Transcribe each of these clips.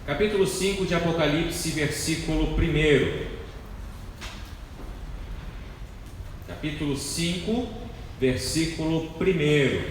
Capítulo 5 de Apocalipse, versículo 1. Capítulo 5, versículo 1.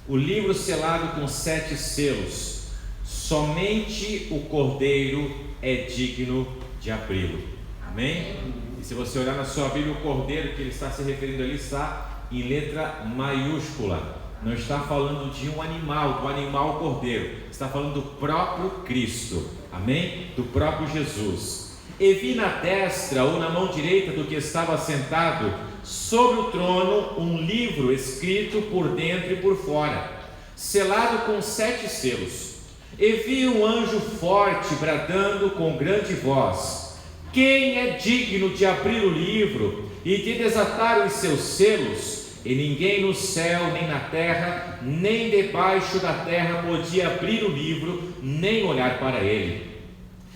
O livro selado com 7 selos, somente o Cordeiro é digno de abri-lo. Amém? E se você olhar na sua Bíblia, o Cordeiro que ele está se referindo ali está em letra maiúscula. Não está falando de um animal, do animal Cordeiro. Está falando do próprio Cristo. Amém? Do próprio Jesus. E vi na destra ou na mão direita do que estava sentado sobre o trono um livro escrito por dentro e por fora, selado com 7 selos. E vi um anjo forte bradando com grande voz: quem é digno de abrir o livro e de desatar os seus selos? E ninguém no céu, nem na terra, nem debaixo da terra podia abrir o livro, nem olhar para ele.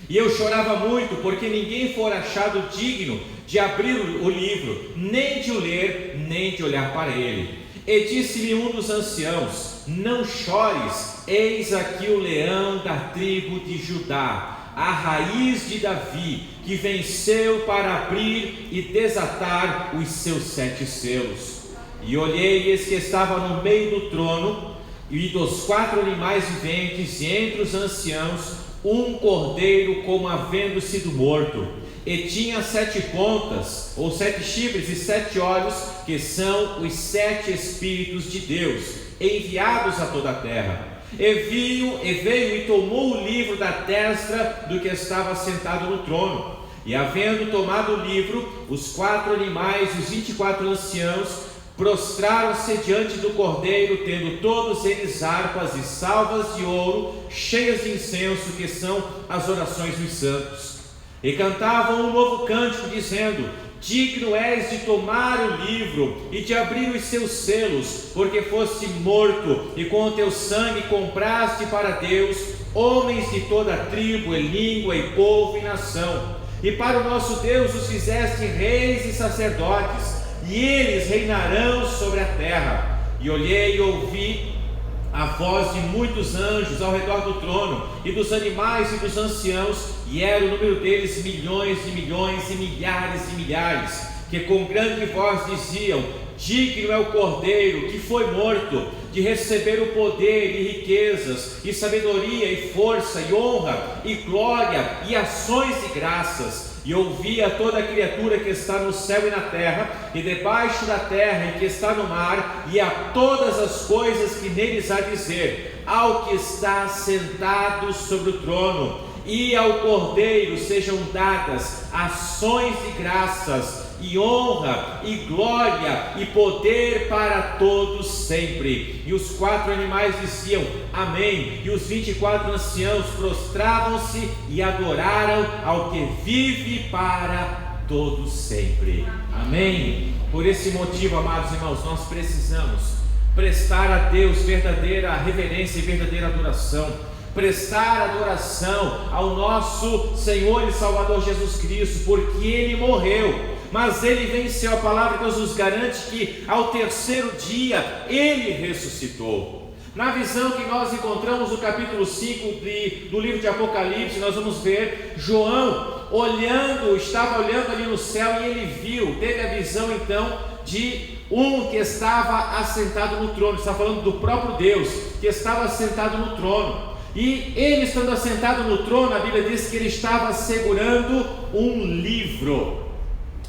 E eu chorava muito, porque ninguém fora achado digno de abrir o livro, nem de o ler, nem de olhar para ele. E disse-me um dos anciãos: não chores, eis aqui o leão da tribo de Judá, a raiz de Davi, que venceu para abrir e desatar os seus 7 selos. E olhei, e eis que estava no meio do trono e dos 4 animais viventes, e entre os anciãos, um cordeiro como havendo sido morto, e tinha 7 pontas, ou 7 chifres e 7 olhos, que são os 7 Espíritos de Deus, enviados a toda a terra. E veio e tomou o livro da destra do que estava sentado no trono. E havendo tomado o livro, os 4 animais e os 24 anciãos prostraram-se diante do Cordeiro, tendo todos eles harpas e salvas de ouro, cheias de incenso, que são as orações dos santos. E cantavam um novo cântico, dizendo: digno és de tomar o livro e de abrir os seus selos, porque foste morto, e com o teu sangue compraste para Deus homens de toda a tribo, e língua, e povo, e nação. E para o nosso Deus os fizeste reis e sacerdotes, e eles reinarão sobre a terra. E olhei e ouvi a voz de muitos anjos ao redor do trono, e dos animais e dos anciãos, e era o número deles milhões de milhões e milhares de milhares, que com grande voz diziam: digno é o Cordeiro que foi morto de receber o poder e riquezas, e sabedoria, e força, e honra, e glória, e ações de graças. E ouvia toda a criatura que está no céu e na terra, e debaixo da terra, e que está no mar, e a todas as coisas que neles há dizer, ao que está sentado sobre o trono e ao Cordeiro sejam dadas ações de graças, e honra, e glória, e poder para todos sempre. E os 4 animais diziam: amém. E os 24 anciãos prostravam-se e adoraram ao que vive para todos sempre. Amém. Por esse motivo, amados irmãos, nós precisamos prestar a Deus verdadeira reverência e verdadeira adoração, prestar adoração ao nosso Senhor e Salvador Jesus Cristo, porque Ele morreu, mas Ele venceu. A palavra de Deus nos garante que ao 3º dia Ele ressuscitou. Na visão que nós encontramos no capítulo 5 do livro de Apocalipse, nós vamos ver João estava olhando ali no céu, e ele viu, teve a visão então de um que estava assentado no trono. Está falando do próprio Deus que estava assentado no trono. E ele, estando assentado no trono, a Bíblia diz que ele estava segurando um livro.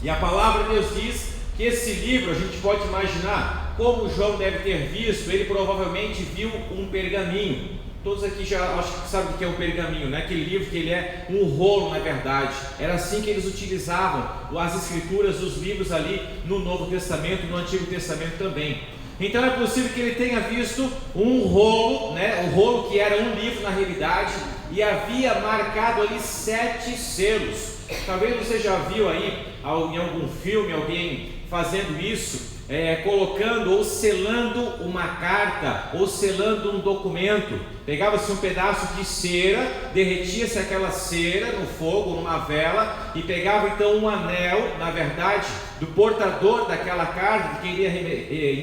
E a palavra de Deus diz que esse livro, a gente pode imaginar como João deve ter visto. Ele provavelmente viu um pergaminho. Todos aqui já acho que sabem o que é um pergaminho, né? Aquele livro que ele é um rolo, na verdade. Era assim que eles utilizavam as escrituras, os livros ali no Novo Testamento, no Antigo Testamento também. Então é possível que ele tenha visto um rolo, né? O rolo que era um livro na realidade, e havia marcado ali 7 selos. Talvez você já viu aí em algum filme alguém fazendo isso, colocando ou selando uma carta, ou selando um documento. Pegava-se um pedaço de cera, derretia-se aquela cera no fogo, numa vela, e pegava então um anel, na verdade, do portador daquela carta, que queria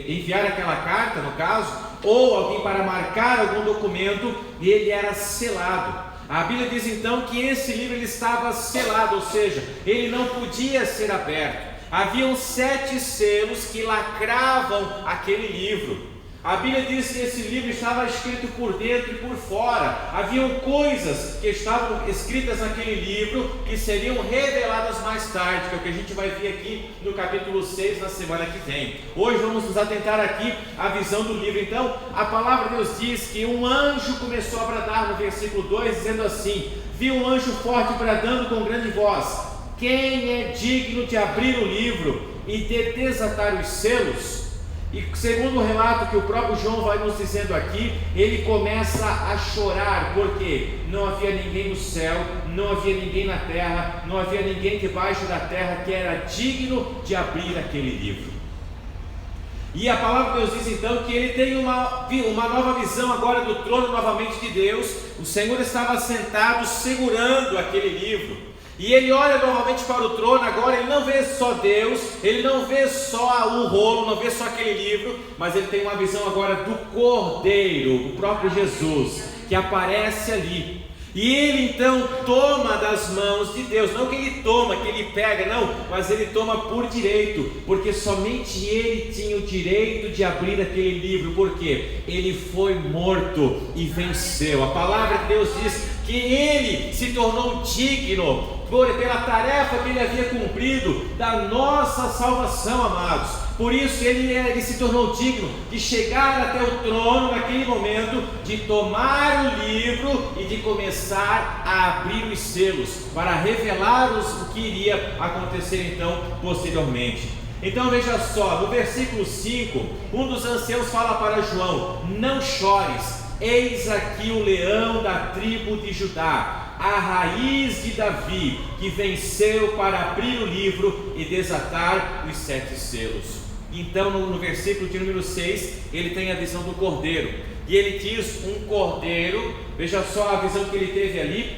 enviar aquela carta, no caso, ou alguém para marcar algum documento, e ele era selado. A Bíblia diz então que esse livro ele estava selado, ou seja, ele não podia ser aberto. Haviam 7 selos que lacravam aquele livro. A Bíblia diz que esse livro estava escrito por dentro e por fora. Haviam coisas que estavam escritas naquele livro que seriam reveladas mais tarde, que é o que a gente vai ver aqui no capítulo 6 na semana que vem. Hoje vamos nos atentar aqui à visão do livro. Então, a palavra de Deus diz que um anjo começou a bradar no versículo 2, dizendo assim: vi um anjo forte bradando com grande voz: quem é digno de abrir o livro e de desatar os selos? E segundo o relato que o próprio João vai nos dizendo aqui, ele começa a chorar, porque não havia ninguém no céu, não havia ninguém na terra, não havia ninguém debaixo da terra que era digno de abrir aquele livro. E a palavra de Deus diz então que ele tem uma nova visão agora do trono novamente de Deus. O Senhor estava sentado segurando aquele livro. E ele olha novamente para o trono. Agora ele não vê só Deus, ele não vê só o rolo, não vê só aquele livro, mas ele tem uma visão agora do Cordeiro, o próprio Jesus, que aparece ali. E ele então toma das mãos de Deus, não que ele toma, que ele pega, não, mas ele toma por direito, porque somente ele tinha o direito de abrir aquele livro, porque ele foi morto e venceu. A palavra de Deus diz que ele se tornou digno pela tarefa que ele havia cumprido da nossa salvação, amados. Por isso ele se tornou digno de chegar até o trono naquele momento, de tomar o livro e de começar a abrir os selos, para revelar o que iria acontecer então posteriormente. Então veja só, no versículo 5, um dos anciãos fala para João: não chores, eis aqui o leão da tribo de Judá, a raiz de Davi, que venceu para abrir o livro e desatar os 7 selos. Então no versículo de número 6, ele tem a visão do cordeiro, e ele diz: um cordeiro, veja só a visão que ele teve ali,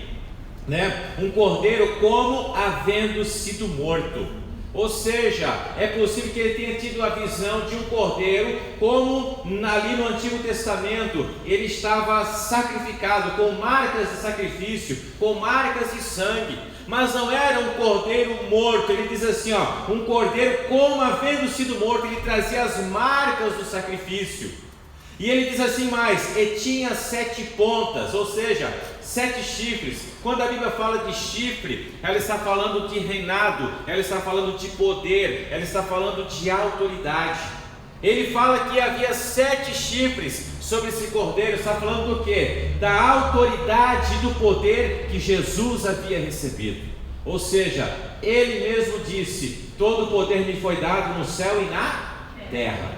né? Um cordeiro como havendo sido morto. Ou seja, é possível que ele tenha tido a visão de um cordeiro, como ali no Antigo Testamento ele estava sacrificado, com marcas de sacrifício, com marcas de sangue, mas não era um cordeiro morto. Ele diz assim, um cordeiro como havendo sido morto, ele trazia as marcas do sacrifício. E ele diz assim mais: e tinha 7 pontas, ou seja, 7 chifres. Quando a Bíblia fala de chifre, ela está falando de reinado, ela está falando de poder, ela está falando de autoridade. Ele fala que havia 7 chifres sobre esse cordeiro. Está falando do quê? Da autoridade e do poder que Jesus havia recebido. Ou seja, ele mesmo disse: todo o poder me foi dado no céu e na terra.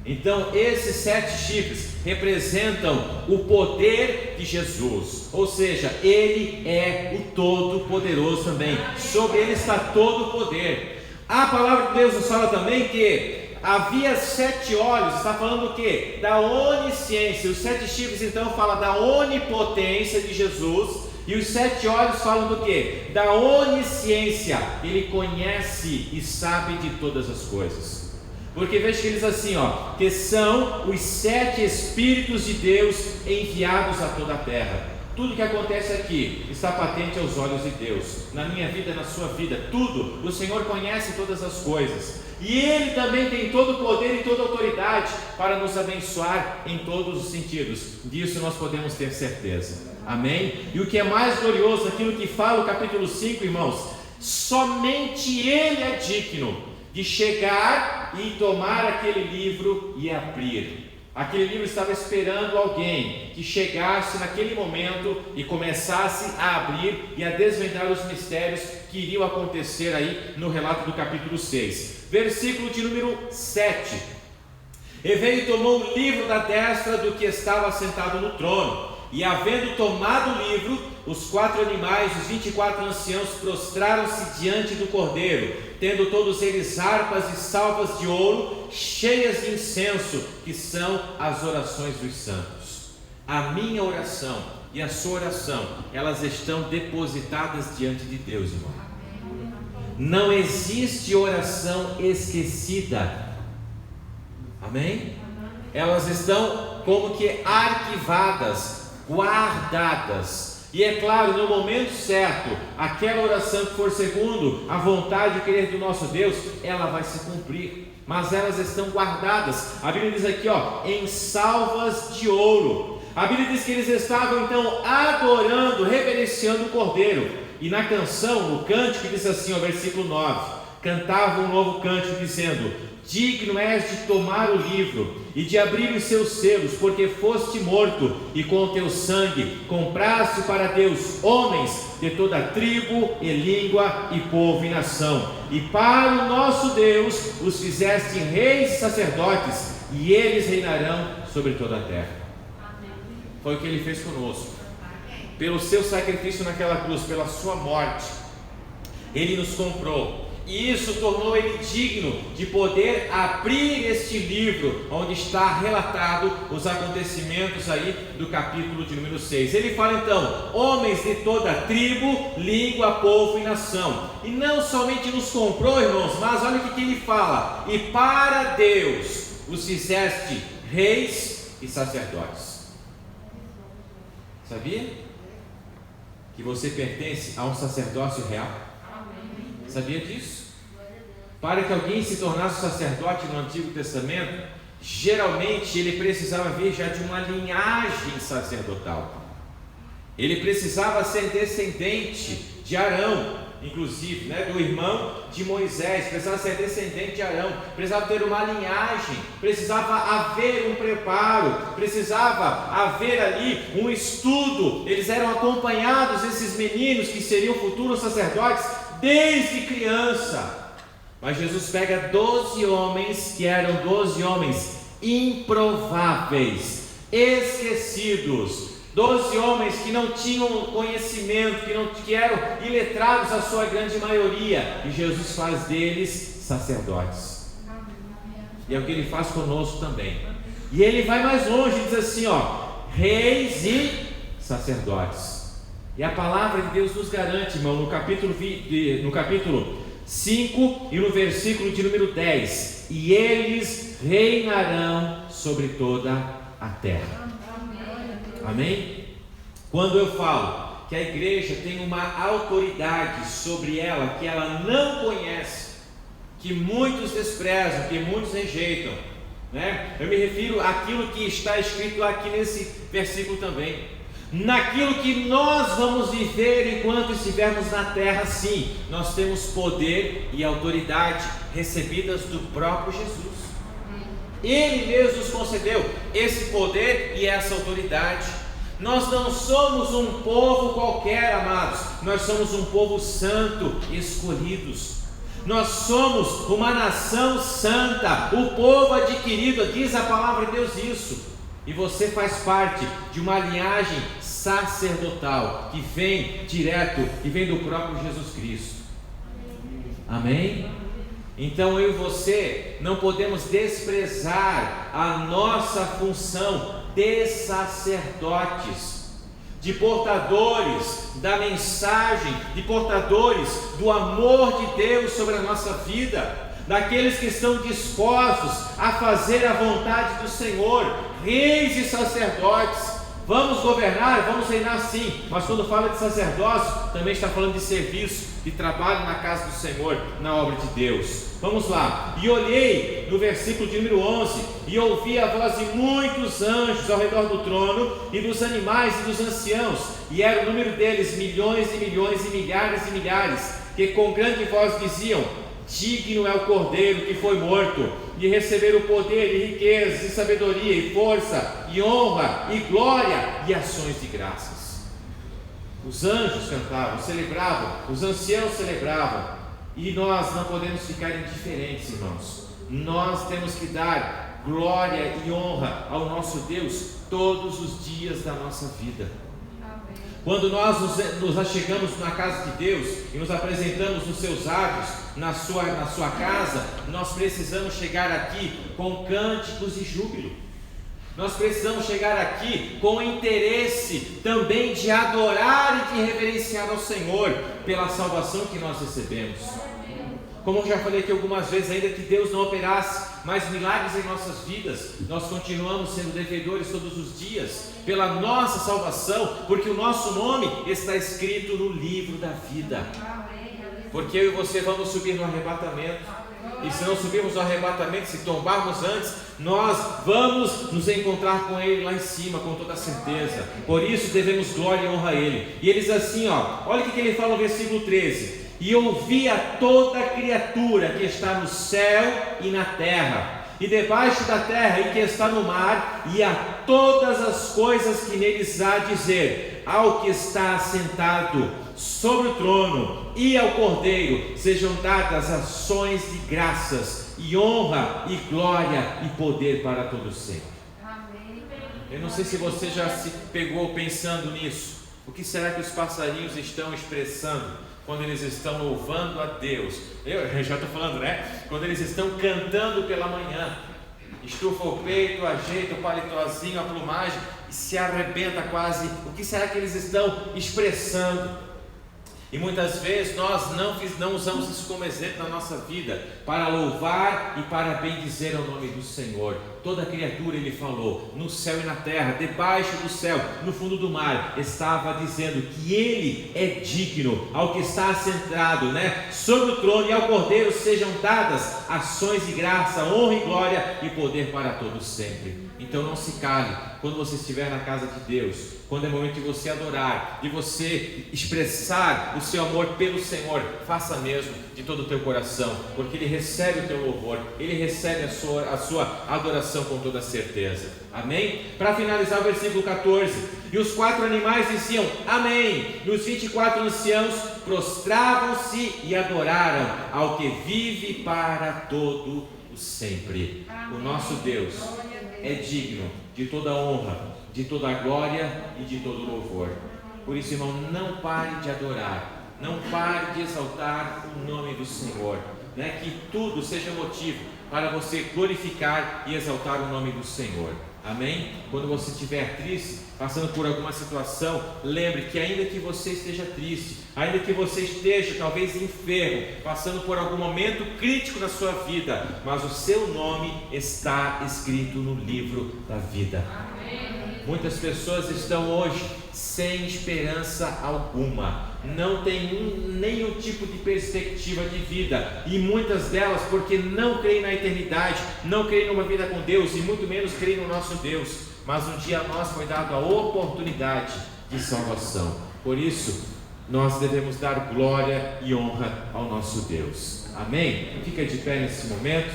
Então esses 7 chifres representam o poder de Jesus, ou seja, ele é o Todo-Poderoso também, sobre ele está todo o poder. A palavra de Deus nos fala também que havia 7 olhos, está falando o que? Da onisciência. Os 7 chifres então falam da onipotência de Jesus, e os 7 olhos falam do que? Da onisciência. Ele conhece e sabe de todas as coisas. Porque veja que ele diz assim, que são os 7 Espíritos de Deus enviados a toda a terra. Tudo que acontece aqui está patente aos olhos de Deus, na minha vida, na sua vida, tudo. O Senhor conhece todas as coisas, e Ele também tem todo o poder e toda a autoridade para nos abençoar em todos os sentidos. Disso nós podemos ter certeza, amém? E o que é mais glorioso, aquilo que fala o capítulo 5, irmãos, somente Ele é digno de chegar e tomar aquele livro e abrir. Aquele livro estava esperando alguém que chegasse naquele momento e começasse a abrir e a desvendar os mistérios que iriam acontecer aí no relato do capítulo 6. Versículo de número 7. E veio e tomou o livro da destra do que estava sentado no trono. E havendo tomado o livro, os 4 animais, os 24 anciãos, prostraram-se diante do cordeiro, tendo todos eles harpas e salvas de ouro, cheias de incenso, que são as orações dos santos. A minha oração e a sua oração, elas estão depositadas diante de Deus, irmão. Não existe oração esquecida. Amém? Elas estão como que arquivadas, guardadas. E é claro, no momento certo, aquela oração que for segundo a vontade e querer do nosso Deus, ela vai se cumprir, mas elas estão guardadas. A Bíblia diz aqui, em salvas de ouro. A Bíblia diz que eles estavam então adorando, reverenciando o Cordeiro. E na canção, no cântico, diz assim, versículo 9, cantavam um novo cântico dizendo: digno és de tomar o livro e de abrir os seus selos, porque foste morto e com o teu sangue compraste para Deus homens de toda tribo e língua e povo e nação, e para o nosso Deus os fizeste reis e sacerdotes, e eles reinarão sobre toda a terra. Foi o que ele fez conosco, pelo seu sacrifício naquela cruz, pela sua morte, ele nos comprou. E isso tornou ele digno de poder abrir este livro, onde está relatado os acontecimentos aí do capítulo de número 6. Ele fala então, homens de toda tribo, língua, povo e nação. E não somente nos comprou, irmãos, mas olha o que ele fala: e para Deus os fizeste reis e sacerdotes. Sabia que você pertence a um sacerdócio real? Sabia disso? Para que alguém se tornasse sacerdote no Antigo Testamento, geralmente ele precisava vir já de uma linhagem sacerdotal. Ele precisava ser descendente de Arão, inclusive, do irmão de Moisés. Precisava ser descendente de Arão, precisava ter uma linhagem, precisava haver um preparo, precisava haver ali um estudo. Eles eram acompanhados, esses meninos que seriam futuros sacerdotes, desde criança. Mas Jesus pega 12 homens que eram 12 homens improváveis, esquecidos, 12 homens que não tinham conhecimento, que eram iletrados a sua grande maioria, e Jesus faz deles sacerdotes. E é o que ele faz conosco também. E ele vai mais longe, diz assim, reis e sacerdotes. E a palavra de Deus nos garante, irmão, no capítulo 5 e no versículo de número 10: e eles reinarão sobre toda a terra. Amém? Quando eu falo que a igreja tem uma autoridade sobre ela que ela não conhece, que muitos desprezam, que muitos rejeitam, eu me refiro àquilo que está escrito aqui nesse versículo também. Naquilo que nós vamos viver enquanto estivermos na terra, sim, nós temos poder e autoridade recebidas do próprio Jesus. Ele mesmo nos concedeu esse poder e essa autoridade. Nós não somos um povo qualquer, amados, nós somos um povo santo, escolhidos. Nós somos uma nação santa, o povo adquirido, diz a palavra de Deus isso. E você faz parte de uma linhagem sacerdotal que vem direto, que vem do próprio Jesus Cristo. Amém? Então eu e você não podemos desprezar a nossa função de sacerdotes, de portadores da mensagem, de portadores do amor de Deus sobre a nossa vida, daqueles que estão dispostos a fazer a vontade do Senhor, reis e sacerdotes. Vamos governar, vamos reinar sim, mas quando fala de sacerdócio, também está falando de serviço, de trabalho na casa do Senhor, na obra de Deus. Vamos lá. E olhei, no versículo de número 11, e ouvi a voz de muitos anjos ao redor do trono, e dos animais e dos anciãos, e era o número deles milhões e milhões e milhares, que com grande voz diziam: digno é o Cordeiro que foi morto, de receber o poder e riquezas e sabedoria e força e honra e glória e ações de graças. Os anjos cantavam, celebravam, os anciãos celebravam, e nós não podemos ficar indiferentes, irmãos. Nós temos que dar glória e honra ao nosso Deus todos os dias da nossa vida. Quando nós nos achegamos na casa de Deus e nos apresentamos nos seus átrios, na sua casa, nós precisamos chegar aqui com cânticos e júbilo. Nós precisamos chegar aqui com interesse também de adorar e de reverenciar ao Senhor pela salvação que nós recebemos. Como eu já falei aqui algumas vezes, ainda que Deus não operasse mais milagres em nossas vidas, nós continuamos sendo devedores todos os dias pela nossa salvação, porque o nosso nome está escrito no livro da vida. Porque eu e você vamos subir no arrebatamento, e se não subirmos no arrebatamento, se tombarmos antes, nós vamos nos encontrar com Ele lá em cima, com toda certeza. Por isso devemos glória e honra a Ele. E ele diz assim, olha o que ele fala no versículo 13: e ouvi a toda criatura que está no céu e na terra, e debaixo da terra, e que está no mar, e a todas as coisas que neles há, dizer ao que está assentado sobre o trono e ao Cordeiro sejam dadas ações de graças e honra e glória e poder para todos sempre. Eu não sei se você já se pegou pensando nisso. O que será que os passarinhos estão expressando quando eles estão louvando a Deus? Eu já estou falando, né? Quando eles estão cantando pela manhã, estufa o peito, ajeita o palitozinho, a plumagem e se arrebenta quase. O que será que eles estão expressando? E muitas vezes nós não usamos isso como exemplo na nossa vida, para louvar e para bendizer o nome do Senhor. Toda criatura, ele falou, no céu e na terra, debaixo do céu, no fundo do mar, estava dizendo que Ele é digno, ao que está assentado, sobre o trono e ao Cordeiro sejam dadas ações de graça, honra e glória e poder para todos sempre. Então não se cale, quando você estiver na casa de Deus, quando é momento de você adorar, de você expressar o seu amor pelo Senhor, faça mesmo de todo o teu coração, porque Ele recebe o teu louvor, Ele recebe a sua adoração com toda certeza. Amém? Para finalizar o versículo 14: e os 4 animais diziam amém, e os 24 anciãos prostravam-se e adoraram ao que vive para todo o sempre. O nosso Deus é digno de toda honra, de toda glória e de todo louvor. Por isso, irmão, não pare de adorar, não pare de exaltar o nome do Senhor, que tudo seja motivo para você glorificar e exaltar o nome do Senhor. Amém? Quando você estiver triste, passando por alguma situação, lembre que ainda que você esteja triste, ainda que você esteja talvez enfermo, passando por algum momento crítico na sua vida, mas o seu nome está escrito no livro da vida. Amém. Muitas pessoas estão hoje sem esperança alguma, não tem nenhum tipo de perspectiva de vida, e muitas delas porque não creem na eternidade, não creem numa vida com Deus, e muito menos creem no nosso Deus. Mas um dia a nós foi dada a oportunidade de salvação. Por isso nós devemos dar glória e honra ao nosso Deus. Amém? Fica de pé nesse momento.